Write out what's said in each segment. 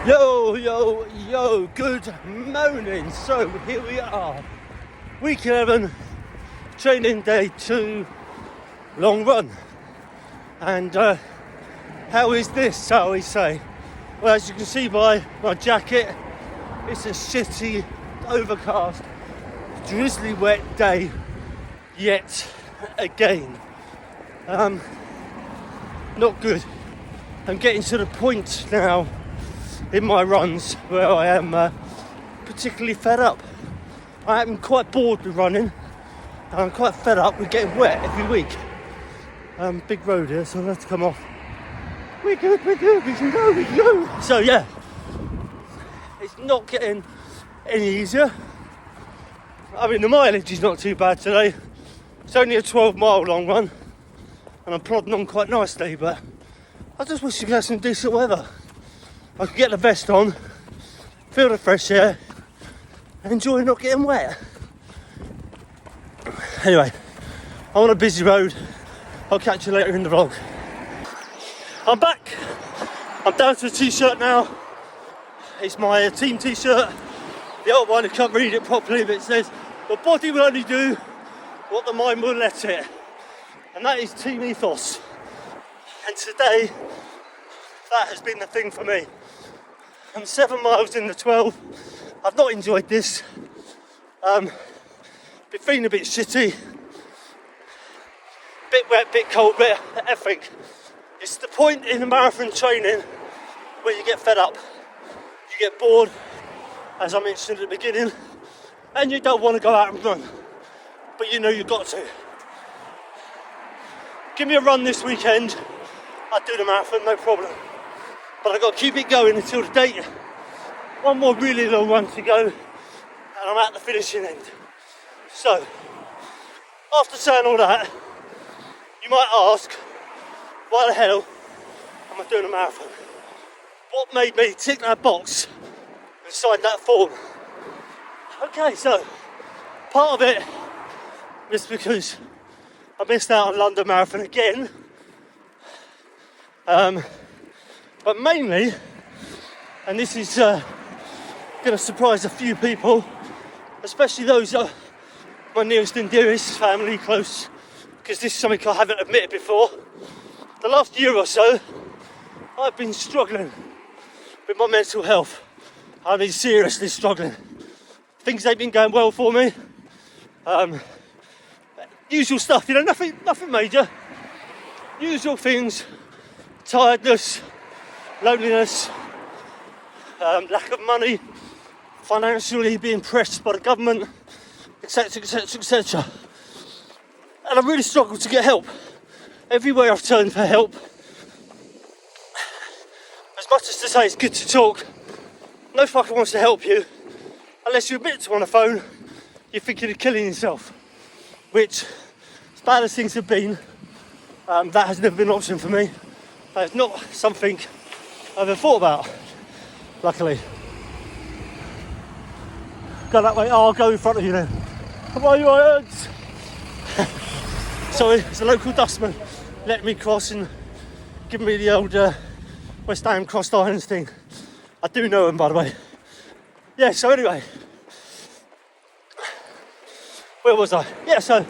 Yo, yo, yo, good morning. So here we are, week 11, training day 2, long run. And how is this, shall we say? Well, as you can see by my jacket, it's a shitty, overcast, drizzly wet day yet again. Not good. I'm getting to the point now in my runs where I am particularly fed up. I am quite bored with running, and I'm quite fed up with getting wet every week. Big road here, so I'll have to come off. We're good, we can go. So yeah, it's not getting any easier. I mean, the mileage is not too bad today. It's only a 12-mile long run, and I'm plodding on quite nicely, but I just wish you could have some decent weather. I could get the vest on, feel the fresh air, and enjoy not getting wet. Anyway, I'm on a busy road. I'll catch you later in the vlog. I'm back. I'm down to a t-shirt now. It's my team t-shirt. The old one, I can't read it properly, but it says, "The body will only do what the mind will let it." And that is team ethos. And today, that has been the thing for me. I'm 7 miles in the 12. I've not enjoyed this. Been feeling a bit shitty. Bit wet, bit cold, bit everything. It's the point in the marathon training where you get fed up. You get bored, as I mentioned at the beginning, and you don't want to go out and run. But you know you've got to. Give me a run this weekend. I'll do the marathon, no problem. But I've got to keep it going until the date. One more really long run to go, and I'm at the finishing end. So, after saying all that, you might ask, why the hell am I doing a marathon? What made me tick that box and sign that form? Okay, so, part of it is because I missed out on London Marathon again. But mainly, and this is going to surprise a few people, especially those my nearest and dearest, family, close, because this is something I haven't admitted before. The last year or so, I've been struggling with my mental health. I've been seriously struggling. Things ain't been going well for me. Usual stuff, nothing major. Usual things, tiredness, loneliness, lack of money, financially being pressed by the government, etc, etc, etc. And I really struggled to get help. Everywhere I've turned for help, as much as to say it's good to talk, no fucker wants to help you unless you admit to on the phone you're thinking of killing yourself, which, as bad as things have been, that has never been an option for me. That is not something I've ever thought about, luckily. Go that way. Oh, I'll go in front of you then. Come on, you irons. Sorry, it's a local dustman letting me cross and giving me the old West Ham crossed irons thing. I do know him, by the way. Yeah, so anyway. Where was I? Yeah, so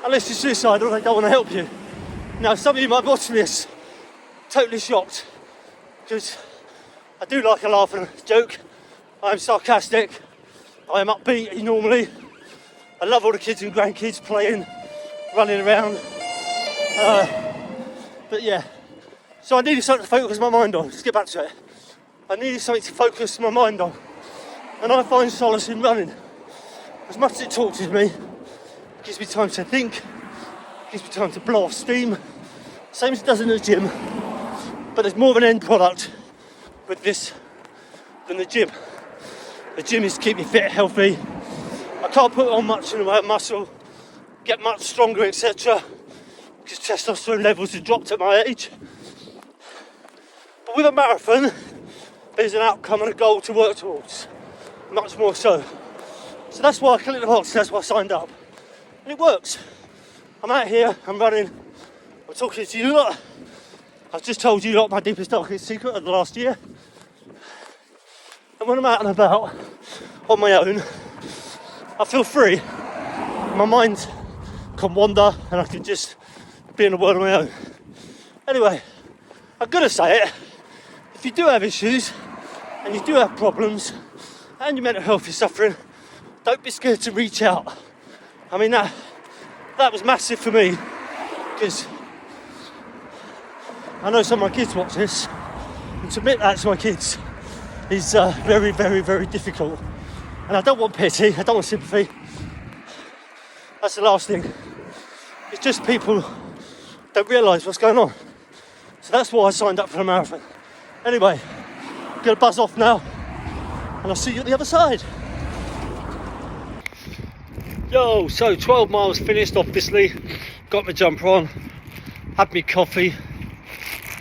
unless you're suicidal, they don't want to help you. Now, some of you might be watching this totally shocked, because I do like a laugh and a joke. I'm sarcastic. I am upbeat normally. I love all the kids and grandkids playing, running around. But yeah, so I needed something to focus my mind on. Let's get back to it. I needed something to focus my mind on. And I find solace in running. As much as it tortures me, it gives me time to think, it gives me time to blow off steam. Same as it does in the gym. But there's more of an end product with this than the gym. The gym is to keep me fit, healthy. I can't put on much in the way of muscle, get much stronger, etc. because testosterone levels have dropped at my age. But with a marathon, there's an outcome and a goal to work towards, much more so. So that's why I clicked the box, that's why I signed up. And it works. I'm out here, I'm running, I'm talking to you lot. I've just told you lot my deepest, darkest secret of the last year. And when I'm out and about on my own, I feel free. My mind can wander and I can just be in the world on my own. Anyway, I'm gonna say it. If you do have issues and you do have problems and your mental health is suffering, don't be scared to reach out. I mean, that was massive for me, because I know some of my kids watch this, and to admit that to my kids is very, very, very difficult. And I don't want pity, I don't want sympathy. That's the last thing. It's just people don't realise what's going on. So that's why I signed up for the marathon. Anyway, I'm gonna buzz off now, and I'll see you at the other side. Yo, so 12 miles finished, obviously. Got my jumper on, had me coffee,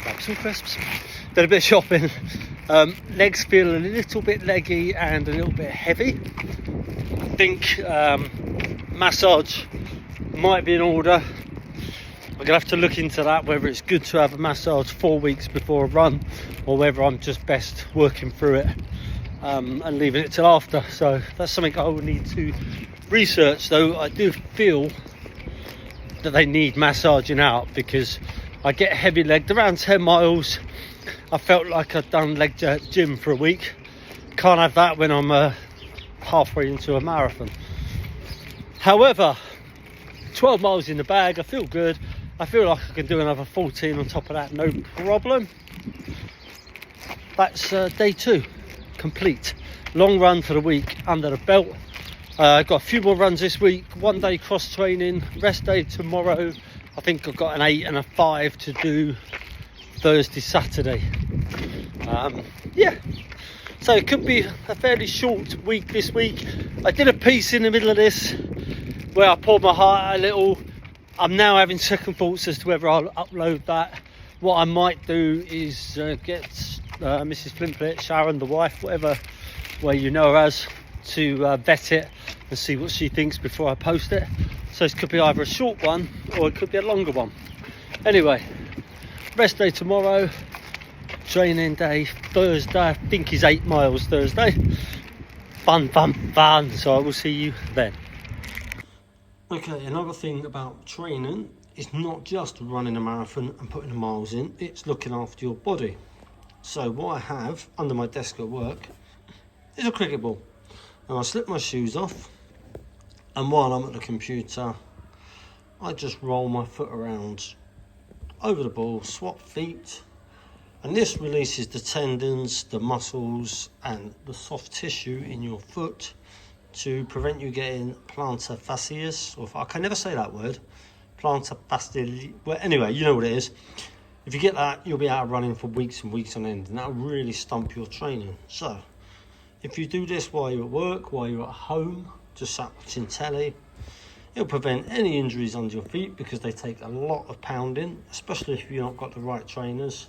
grabbed some crisps, did a bit of shopping. Legs feel a little bit leggy and a little bit heavy. I think massage might be in order. I'm gonna have to look into that, whether it's good to have a massage 4 weeks before a run, or whether I'm just best working through it and leaving it till after. So that's something I will need to research, though. I do feel that they need massaging out, because I get heavy legged around 10 miles. I felt like I'd done leg day at the gym for a week. Can't have that when I'm halfway into a marathon. However, 12 miles in the bag, I feel good. I feel like I can do another 14 on top of that, no problem. That's day 2 complete. Long run for the week under the belt. I've got a few more runs this week. 1 day cross training, rest day tomorrow. I think I've got an 8 and a 5 to do Thursday, Saturday. Yeah, so it could be a fairly short week this week. I did a piece in the middle of this where I poured my heart out a little. I'm now having second thoughts as to whether I'll upload that. What I might do is get Mrs. Flimplet, Sharon, the wife, whatever way you know her as, to vet it and see what she thinks before I post it. So it could be either a short one or it could be a longer one. Anyway, rest day tomorrow, training day Thursday. I think is 8 miles Thursday. Fun. So I will see you then. Okay, another thing about training is not just running a marathon and putting the miles in, it's looking after your body. So what I have under my desk at work is a cricket ball. And I slip my shoes off, and while I'm at the computer, I just roll my foot around over the ball, swap feet, and this releases the tendons, the muscles, and the soft tissue in your foot to prevent you getting plantar fasciitis, or I can never say that word, plantar fasciitis. Well, anyway, you know what it is. If you get that, you'll be out running for weeks and weeks on end, and that'll really stump your training. So if you do this while you're at work, while you're at home, just sat watching telly, it'll prevent any injuries under your feet, because they take a lot of pounding, especially if you've not got the right trainers,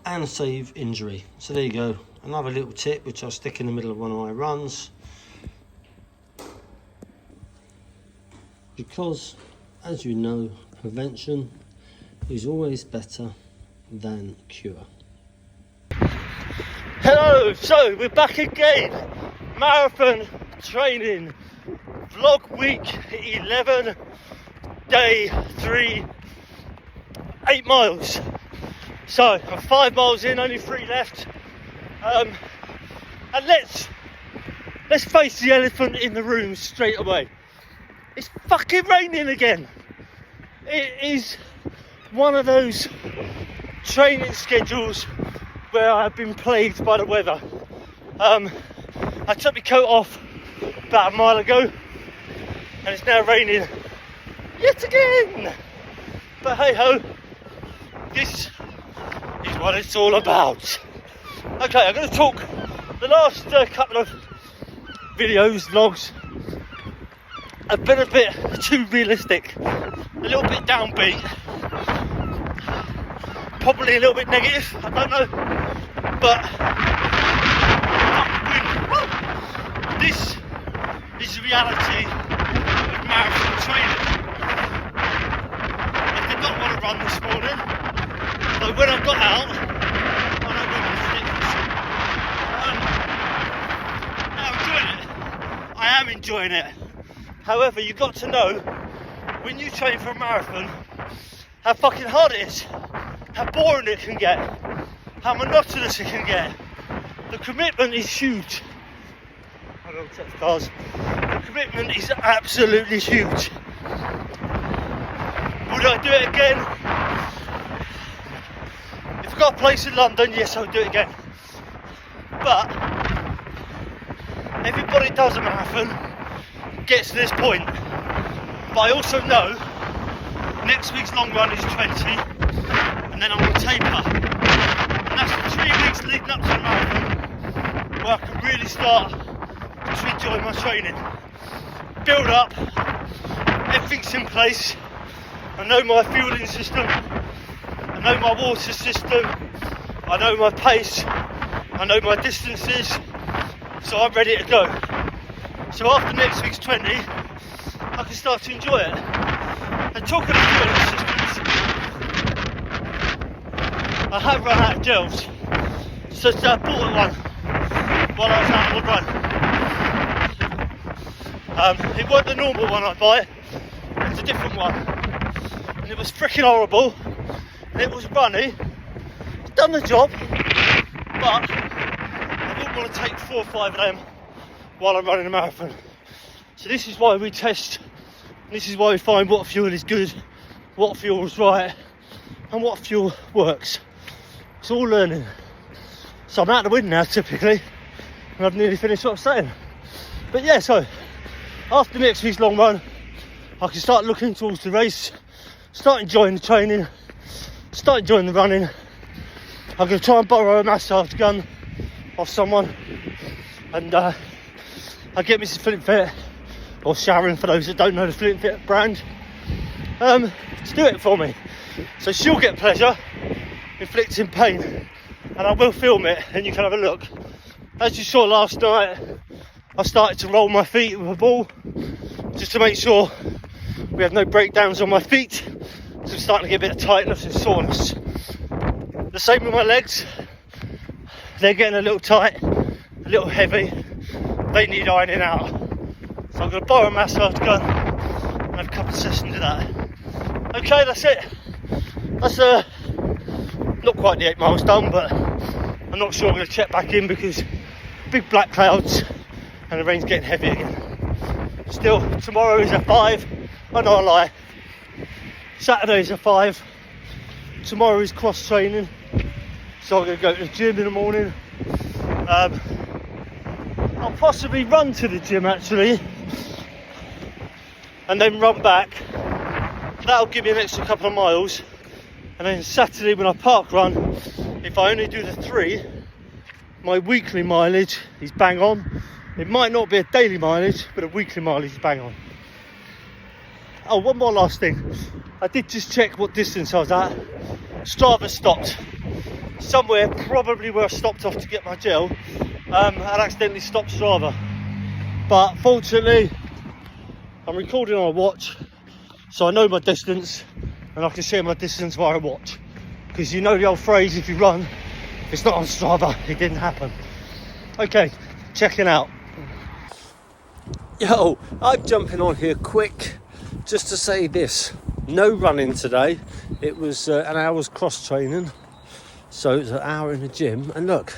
and save injury. So there you go, another little tip which I'll stick in the middle of one of my runs, because as you know, prevention is always better than cure. Hello, so we're back again. Marathon training, vlog week 11, day 3, 8 miles. So I'm 5 miles in, only 3 left. And let's face the elephant in the room straight away. It's fucking raining again. It is one of those training schedules where I've been plagued by the weather. I took my coat off about a mile ago, and it's now raining yet again. But hey ho, this is what it's all about. Okay, I'm going to talk. The last couple of videos, vlogs, have been a bit too realistic, a little bit downbeat, probably a little bit negative, I don't know, but this is the reality of marathon training. I did not want to run this morning, but when I got out, I know when it's ridiculous. am enjoying it. However, you've got to know, when you train for a marathon, how fucking hard it is, how boring it can get, how monotonous it can get. The commitment is huge. I don't check the cars. The commitment is absolutely huge. Would I do it again? If I've got a place in London, yes, I'll do it again. But everybody does a marathon, gets to this point. But I also know next week's long run is 20, and then I'm going to taper. And that's the 3 weeks leading up to the marathon, where I can really start to enjoy my training. Build up, everything's in place. I know my fueling system, I know my water system, I know my pace, I know my distances, so I'm ready to go. So after next week's 20, I can start to enjoy it. And talking of fueling systems, I have run out of gels, so I bought one while I was out on the run. It wasn't the normal one I buy, it was a different one. And it was freaking horrible, and it was runny. It's done the job, but I wouldn't want to take 4 or 5 of them while I'm running a marathon. So this is why we test, this is why we find what fuel is good, what fuel is right, and what fuel works. It's all learning. So I'm out the wind now typically, and I've nearly finished what I'm saying. But yeah, so after next week's long run, I can start looking towards the race, start enjoying the training, start enjoying the running. I'm going to try and borrow a massage gun off someone, and I'll get Mrs. Flint Fit, or Sharon for those that don't know the Flint Fit brand, to do it for me. So she'll get pleasure inflicting pain, and I will film it and you can have a look. As you saw last night, I started to roll my feet with a ball just to make sure we have no breakdowns on my feet. So I'm starting to get a bit of tightness and soreness. The same with my legs. They're getting a little tight, a little heavy. They need ironing out. So I'm going to borrow a massage gun and have a couple of sessions of that. Okay, that's it. That's not quite the 8 miles done, but I'm not sure I'm going to check back in because big black clouds and the rain's getting heavy again. Still, tomorrow is a 5. Oh no, I lie. Saturday is a 5. Tomorrow is cross training, so I'm going to go to the gym in the morning. I'll possibly run to the gym actually, and then run back. That'll give me an extra couple of miles. And then Saturday when I park run, if I only do the 3, my weekly mileage is bang on. It might not be a daily mileage, but a weekly mileage is bang on. Oh, one more last thing. I did just check what distance I was at. Strava stopped. Somewhere, probably where I stopped off to get my gel, I'd accidentally stopped Strava. But fortunately, I'm recording on a watch, so I know my distance, and I can share my distance via a watch. Because you know the old phrase, if you run, if it's not on Strava, it didn't happen. Okay, checking out. Yo, I'm jumping on here quick just to say this. No running today. It was an hour's cross training. So it's an hour in the gym. And look,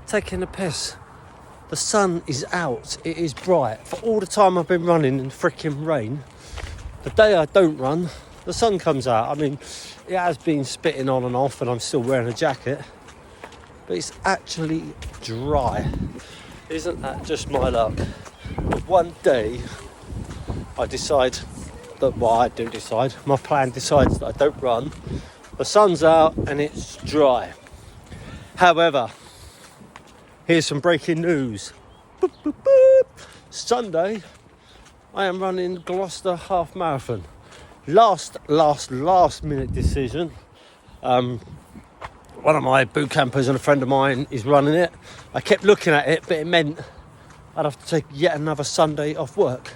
taking a piss. The sun is out. It is bright. For all the time I've been running in freaking rain, the day I don't run, the sun comes out. I mean, it has been spitting on and off and I'm still wearing a jacket. But it's actually dry. Isn't that just my luck? But one day I decide that, well, I don't decide, my plan decides that I don't run. The sun's out and it's dry. However, here's some breaking news. Boop, boop, boop. Sunday, I am running Gloucester half marathon. Last minute decision. One of my boot campers and a friend of mine is running it. I kept looking at it, but it meant I'd have to take yet another Sunday off work.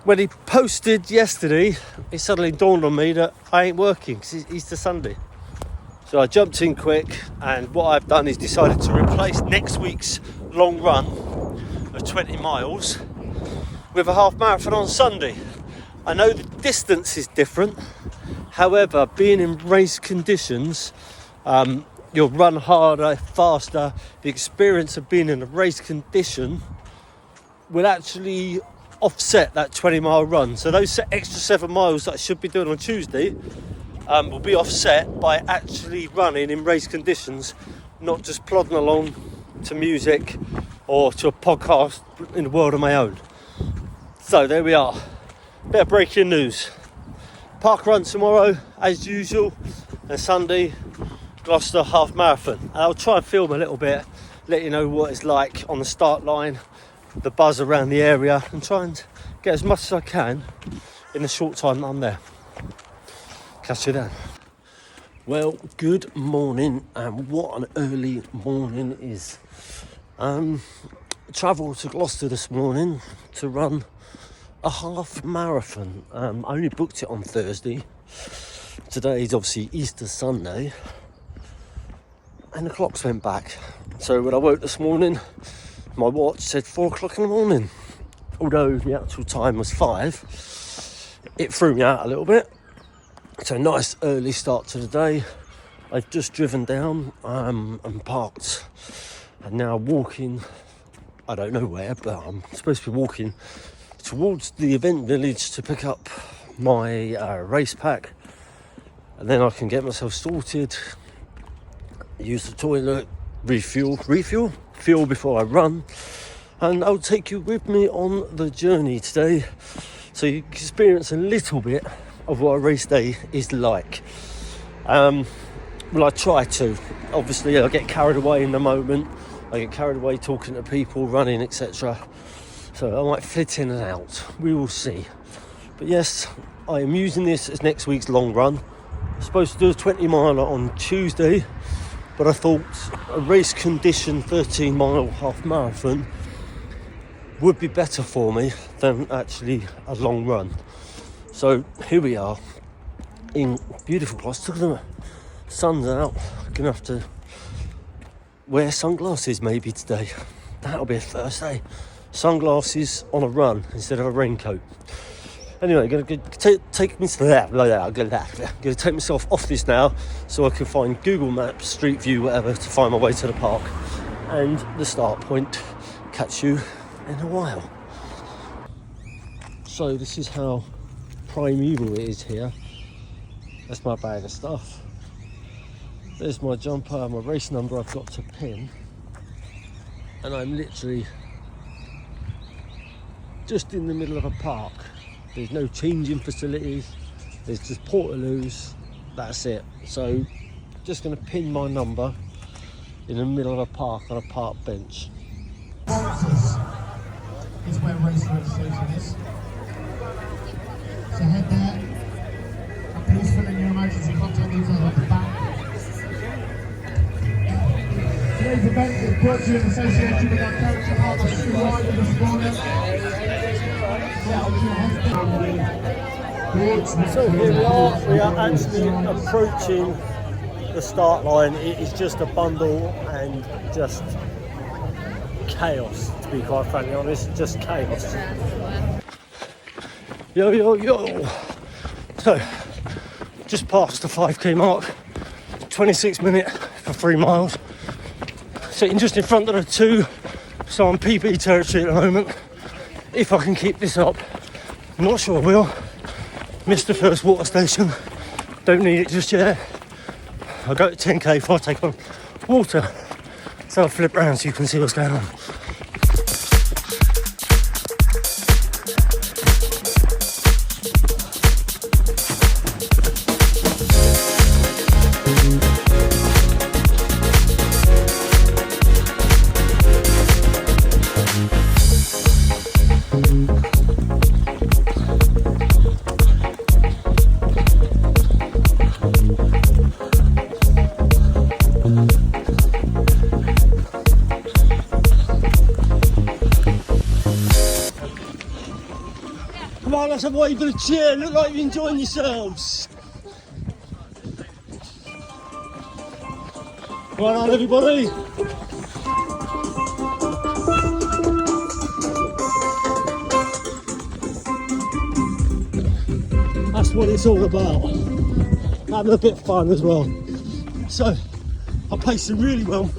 When he posted yesterday, it suddenly dawned on me that I ain't working because it's Easter Sunday. So I jumped in quick, and what I've done is decided to replace next week's long run of 20 miles with a half marathon on Sunday. I know the distance is different, however, being in race conditions, you'll run harder, faster. The experience of being in a race condition will actually offset that 20-mile run. So those extra 7 miles that I should be doing on Tuesday will be offset by actually running in race conditions, not just plodding along to music or to a podcast in the world of my own. So there we are. Bit of breaking news. Park run tomorrow as usual, and Sunday Gloucester half marathon. And I'll try and film a little bit, let you know what it's like on the start line, the buzz around the area, and try and get as much as I can in the short time that I'm there. Catch you then. Well, good morning, and what an early morning is. Travelled to Gloucester this morning to run a half marathon. I only booked it on Thursday. Today is obviously Easter Sunday, and the clocks went back. So when I woke this morning, my watch said 4 o'clock in the morning. Although the actual time was 5, it threw me out a little bit. So nice early start to the day. I've just driven down and parked, and now walking, I don't know where, but I'm supposed to be walking towards the event village to pick up my race pack, and then I can get myself sorted, use the toilet, refuel before I run, and I'll take you with me on the journey today so you can experience a little bit of what a race day is like. Well, I try to. Obviously, I get carried away in the moment. I get carried away talking to people, running, etc. So I might flit in and out. We will see. But yes, I am using this as next week's long run. I'm supposed to do a 20 mile on Tuesday, but I thought a race condition 13-mile half marathon would be better for me than actually a long run. So here we are in beautiful Gloucester. The sun's out. I'm gonna have to wear sunglasses maybe today. That'll be a Thursday. Sunglasses on a run instead of a raincoat. Anyway, I'm going to take myself off this now so I can find Google Maps, Street View, whatever, to find my way to the park and the start point. Catch you in a while. So this is how primeval it is here. That's my bag of stuff. There's my jumper, my race number I've got to pin, and I'm literally just in the middle of a park. There's no changing facilities, there's just portaloos, that's it. So just going to pin my number in the middle of a park on a park bench. Is where race registration is. So head there, and please fill in your emergency contact details at the back. Today's event is brought to you in association with our character partner, Sue Ryder this morning. So here we are actually approaching the start line. It is just a bundle and just chaos, to be quite frankly honest, just chaos. Yo. So, just past the 5k mark, 26 minutes for 3 miles. Sitting just in front of the 2, so I'm PB territory at the moment. If I can keep this up, I'm not sure I will. Missed the first water station, don't need it just yet. I'll go to 10k before I take on water. So I'll flip around so you can see what's going on. Come on, that's why you've got to cheer. Look like you're enjoying yourselves. Come on, everybody. That's what it's all about. Having a bit of fun as well. So, I'm pacing really well.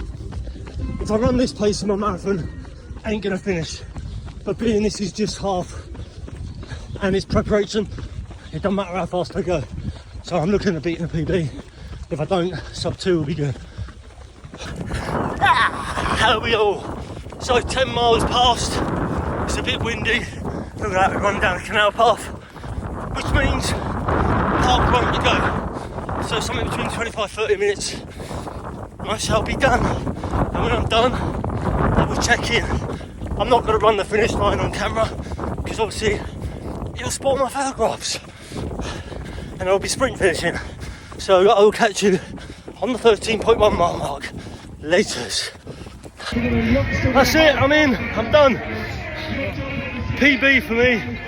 If I run this pace in my marathon, I ain't gonna finish. But being this is just half and it's preparation, it doesn't matter how fast I go. So I'm looking at beating a PB. If I don't, sub 2 will be good. How are we all? So 10 miles past, it's a bit windy. Look at that, we're running down the canal path, which means park run to go. So something between 25-30 minutes, and I shall be done. And when I'm done, I will check in. I'm not going to run the finish line on camera, because obviously it'll spoil my photographs. And I'll be sprint finishing. So I will catch you on the 13.1 mile mark. Laters. That's it, I'm in, I'm done. PB for me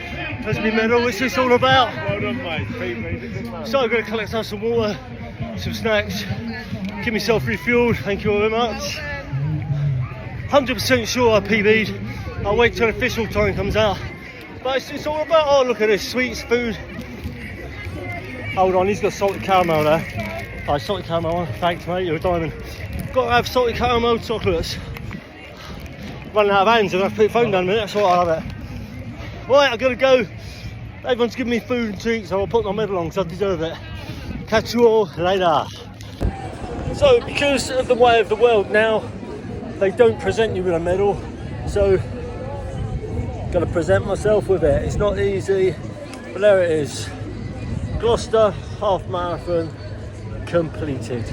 has been medal. What's this all about? Well done, mate. PB. So I'm going to collect out some water, some snacks, get myself refueled. Thank you all very much. 100% sure I PB'd. I'll wait till the official time comes out. But it's all about, oh look at this, sweets, food. Hold on, he's got salted caramel there. Oh, salted caramel one. Thanks mate, you're a diamond. Got to have salted caramel chocolates. Running out of hands and I have to put the phone down a minute, that's what I'll have it. Right, I've got to go. Everyone's giving me food and treats, so I'll put my medal on because I deserve it. Catch you all later. So, because of the way of the world now, they don't present you with a medal, so got to present myself with it. It's not easy, but there it is. Gloucester half marathon completed.